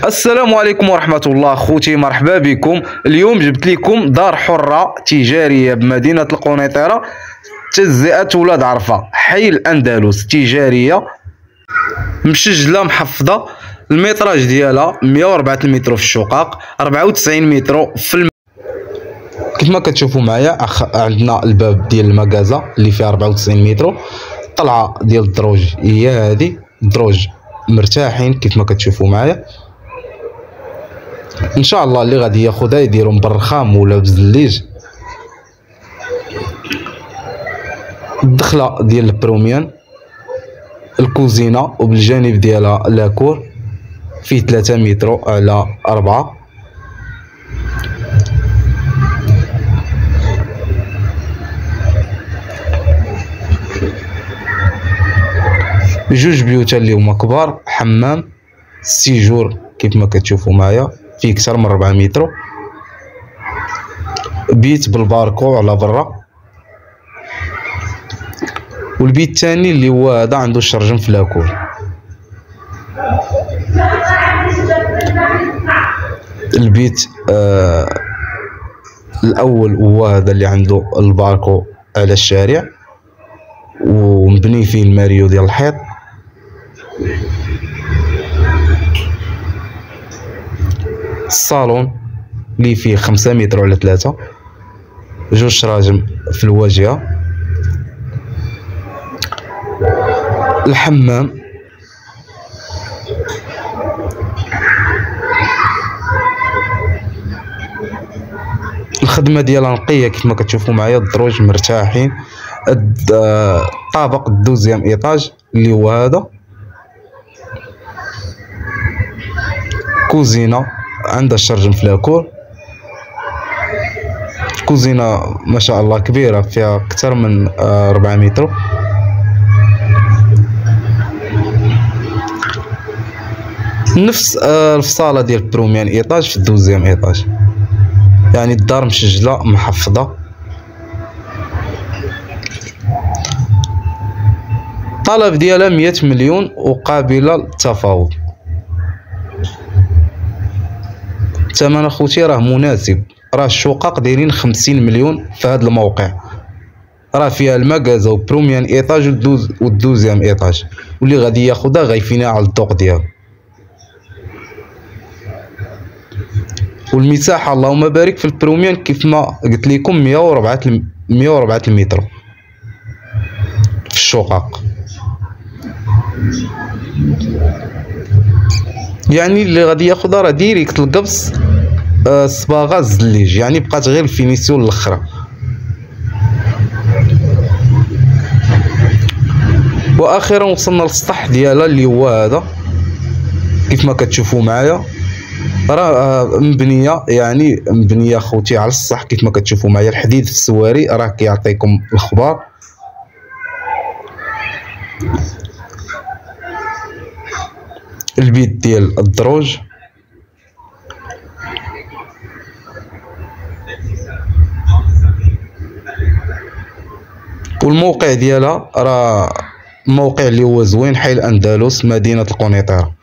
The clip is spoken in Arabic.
السلام عليكم ورحمة الله خوتي، مرحبا بكم. اليوم جبت لكم دار حرة تجارية بمدينة القنيطرة، تجزئة ولاد عرفة، حي الأندلس. تجارية مسجلة محفظة. المتراج ديالها 104 متر في الشقق، 94 متر في كيف ما كتشوفوا معايا. عندنا الباب ديال المكازا اللي فيه 94 متر. الطلعة ديال الدروج هي هذه، الدروج مرتاحين كيف ما كتشوفوا معايا. ان شاء الله اللي غادي ياخذها يديرهم بالرخام ولا بزليج. الدخله ديال البروميان، الكوزينه وبالجانب ديالها لاكور فيه 3 متر على 4. جوج بيوت اللي هما كبار، حمام، سيجور كيف ما كتشوفوا معايا فيه اكثر من 4 متر. بيت بالباركو على برا، والبيت الثاني اللي هو هذا عنده الشرجم في لاكور. البيت الاول هو هذا اللي عنده الباركو على الشارع ومبني فيه الماريو ديال الحيط. الصالون اللي فيه 5 متر على 3، جوج شراجم في الواجهة. الحمام، الخدمة ديالها نقية كيف ما كتشوفوا معايا. الدروج مرتاحين. الطابق الدوزيام ايطاج اللي هو هذا. كوزينة عندها الشرجم في لاكور. كوزينة ما شاء الله كبيرة، فيها أكثر من 4 متر. نفس الفصالة ديال البروميان ايطاج في الدوزيام ايطاج، يعني الدار مسجلة محفظة. الطلب ديالها 100 مليون وقابلة للتفاوض. الثمن اخوتي راه مناسب، راه الشقق دايرين 50 مليون في هذا الموقع. راه فيها المكازا وبروميان ايطاج والدوزيام ايطاج، واللي غادي ياخذها غيفينها على الذوق ديالو. والمساحه اللهم بارك في البروميان كيف ما قلت لكم 104 متر في الشقق. يعني اللي غادي ياخذها راه ديريكت القبص، صباغه الزليج، يعني بقات غير الفينيسيون الاخرى. واخيرا وصلنا للسطح ديالها اللي هو هذا كيف ما كتشوفوا معايا. راه مبنيه، يعني مبنيه خوتي على الصح كيف ما كتشوفوا معايا. الحديد في السواري راه كيعطيكم الخبار. البيت ديال الدروج، والموقع ديالها راه موقع اللي هو زوين، حي الأندلس، مدينة القنيطرة.